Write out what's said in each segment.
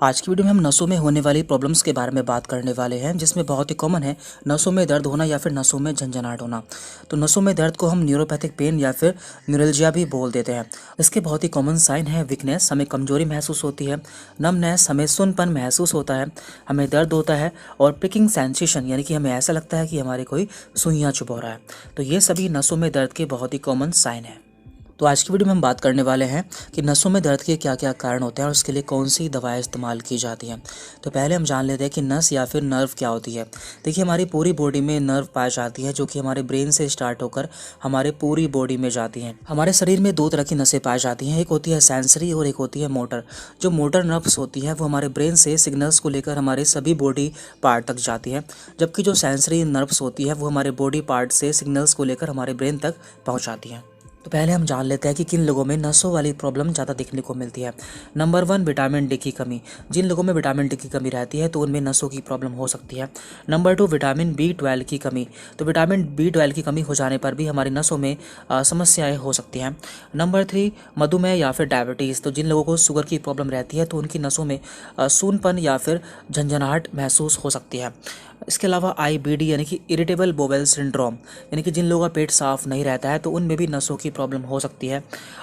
आज की वीडियो में हम नसों में होने वाली प्रॉब्लम्स के बारे में बात करने वाले हैं, जिसमें बहुत ही कॉमन है नसों में दर्द होना या फिर नसों में झंझनाहट होना। तो नसों में दर्द को हम न्यूरोपैथिक पेन या फिर न्यूरल्जिया भी बोल देते हैं। इसके बहुत ही कॉमन साइन है वीकनेस, हमें कमजोरी महसूस होती है, नमनेस, हमें सुनपन महसूस होता है, हमें दर्द होता है, और प्रिकिंग सेंसेशन यानी कि हमें ऐसा लगता है कि हमारे कोई सुइयाँ चुभ रहा है। तो ये सभी नसों में दर्द के बहुत ही कॉमन साइन है। तो आज की वीडियो में हम बात करने वाले हैं कि नसों में दर्द के क्या क्या कारण होते हैं और उसके लिए कौन सी दवाएं इस्तेमाल की जाती हैं। तो पहले हम जान लेते हैं कि नस या फिर नर्व क्या होती है। देखिए, हमारी पूरी बॉडी में नर्व पाई जाती है जो कि हमारे ब्रेन से स्टार्ट होकर हमारे पूरी बॉडी में जाती हैं। हमारे शरीर में दो तरह की नसें पाई जाती हैं, एक होती है सेंसरी और एक होती है मोटर। जो मोटर नर्व्स होती है वो हमारे ब्रेन से सिग्नल्स को लेकर हमारे सभी बॉडी पार्ट तक जाती है, जबकि जो सेंसरी नर्व्स होती है वो हमारे बॉडी पार्ट से सिग्नल्स को लेकर हमारे ब्रेन तक पहुँचाती हैं। तो पहले हम जान लेते हैं कि किन लोगों में नसों वाली प्रॉब्लम ज़्यादा देखने को मिलती है। नंबर 1, विटामिन डी की कमी। जिन लोगों में विटामिन डी की कमी रहती है तो उनमें नसों की प्रॉब्लम हो सकती है। नंबर 2, विटामिन B12 की कमी। तो विटामिन B12 की कमी हो जाने पर भी हमारी नसों में समस्याएं हो सकती हैं। नंबर 3, मधुमेह या फिर डायबिटीज़। तो जिन लोगों को शुगर की प्रॉब्लम रहती है तो उनकी नसों में सूनपन या फिर झंझनाहट महसूस हो सकती है। इसके अलावा IBD यानी कि इरिटेबल बोवेल सिंड्रोम, यानी कि जिन लोगों का पेट साफ नहीं रहता है तो उनमें भी नसों की प्रॉब्लम हो सकती है।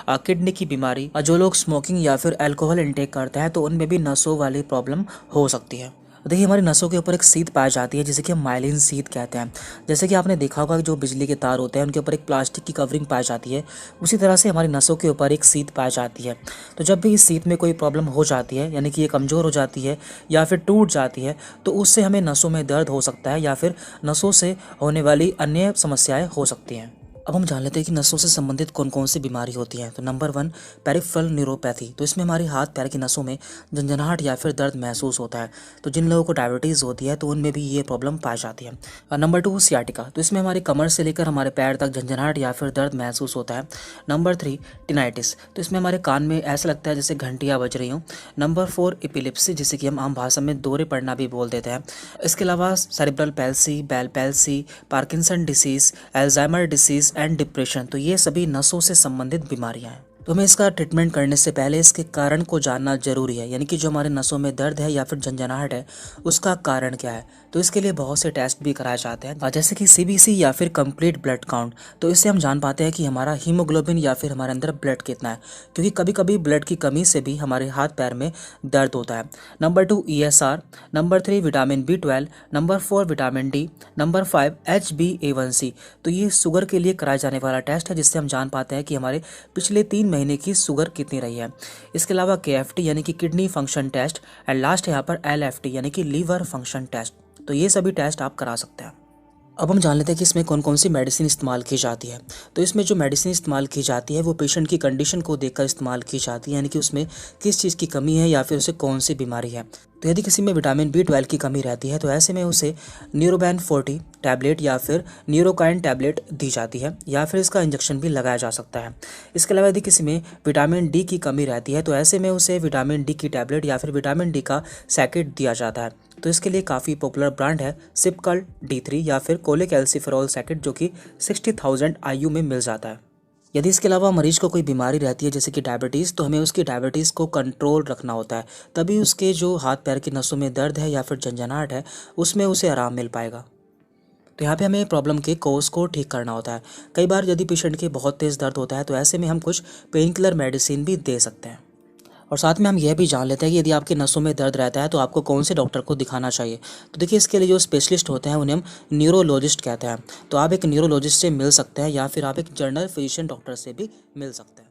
किडनी की बीमारी, जो लोग स्मोकिंग या फिर अल्कोहल इंटेक करते हैं तो उनमें भी नसों वाली प्रॉब्लम हो सकती है। देखिए, हमारी नसों के ऊपर एक सीध पाई जाती है जिसे कि हम माइलिन सीध कहते हैं। जैसे कि आपने देखा होगा कि जो बिजली के तार होते हैं उनके ऊपर एक प्लास्टिक की कवरिंग पाई जाती है, उसी तरह से हमारी नसों के ऊपर एक सीध पाई जाती है। तो जब भी इस सीध में कोई प्रॉब्लम हो जाती है, यानी कि ये कमज़ोर हो जाती है या फिर टूट जाती है, तो उससे हमें नसों में दर्द हो सकता है या फिर नसों से होने वाली अन्य समस्याएं हो सकती हैं। अब हम जान लेते हैं कि नसों से संबंधित कौन कौन सी बीमारी होती है। तो नंबर 1, पेरिफेरल न्यूरोपैथी। तो इसमें हमारे हाथ पैर की नसों में झंझनाहट या फिर दर्द महसूस होता है। तो जिन लोगों को डायबिटीज़ होती है तो उनमें भी ये प्रॉब्लम पाई जाती है। Number 2, sciatica. तो इसमें हमारी कमर से लेकर हमारे पैर तक झंझनाहट या फिर दर्द महसूस होता है। नंबर 3, टिनाइटिस। तो इसमें हमारे कान में ऐसा लगता है जैसे घंटियाँ बज रही हों। नंबर 4, एपिलेप्सी, जिसे कि हम आम भाषा में दौरे पड़ना भी बोल देते हैं। इसके अलावा cerebral palsy, Bell palsy, Parkinson disease, Alzheimer disease and depression. तो ये सभी नसों से संबंधित बीमारियां हैं। तो हमें इसका ट्रीटमेंट करने से पहले इसके कारण को जानना जरूरी है, यानी कि जो हमारे नसों में दर्द है या फिर झंझनाहट है उसका कारण क्या है। तो इसके लिए बहुत से टेस्ट भी कराए जाते हैं, जैसे कि CBC या फिर कंप्लीट ब्लड काउंट। तो इससे हम जान पाते हैं कि हमारा हीमोग्लोबिन या फिर हमारे अंदर ब्लड कितना है, क्योंकि कभी कभी ब्लड की कमी से भी हमारे हाथ पैर में दर्द होता है। Number 2, ESR। Number 3, vitamin B12। Number 4, vitamin D। Number 5, HbA1c। तो ये शुगर के लिए कराया जाने वाला टेस्ट है, जिससे हम जान पाते हैं कि हमारे पिछले 3 महीने की शुगर कितनी रही है। इसके अलावा KFT यानी कि kidney function test, and last है यहाँ पर LFT यानी कि लीवर फंक्शन टेस्ट। तो ये सभी टेस्ट आप करा सकते हैं। अब हम जान लेते हैं कि इसमें कौन कौन सी मेडिसिन इस्तेमाल की जाती है। तो इसमें जो मेडिसिन इस्तेमाल की जाती है वो पेशेंट की कंडीशन को देखकर इस्तेमाल की जाती है, यानी कि उसमें किस चीज़ की कमी है या फिर उसे कौन सी बीमारी है। तो यदि किसी में विटामिन B12 की कमी रहती है तो ऐसे में उसे न्यूरोबैन 40 टैबलेट या फिर न्यूरोकाइन टैबलेट दी जाती है, या फिर इसका इंजेक्शन भी लगाया जा सकता है। इसके अलावा यदि किसी में विटामिन D की कमी रहती है तो ऐसे में उसे विटामिन D की टैबलेट या फिर विटामिन D का सैकेट दिया जाता है। तो इसके लिए काफ़ी पॉपुलर ब्रांड है सिपकल D3 या फिर कोलेकैल्सिफेरॉल सैकेट, जो कि 60,000 IU में मिल जाता है। यदि इसके अलावा मरीज को कोई बीमारी रहती है जैसे कि डायबिटीज़, तो हमें उसकी डायबिटीज़ को कंट्रोल रखना होता है, तभी उसके जो हाथ पैर की नसों में दर्द है या फिर झंझनाहट है उसमें उसे आराम मिल पाएगा। तो यहाँ पे हमें प्रॉब्लम के कोर्स को ठीक करना होता है। कई बार यदि पेशेंट के बहुत तेज़ दर्द होता है तो ऐसे में हम कुछ पेन किलर मेडिसिन भी दे सकते हैं। और साथ में हम यह भी जान लेते हैं कि यदि आपके नसों में दर्द रहता है तो आपको कौन से डॉक्टर को दिखाना चाहिए। तो देखिए, इसके लिए जो स्पेशलिस्ट होते हैं उन्हें हम न्यूरोलॉजिस्ट कहते हैं। तो आप एक न्यूरोलॉजिस्ट से मिल सकते हैं या फिर आप एक जनरल फिजिशियन डॉक्टर से भी मिल सकते हैं।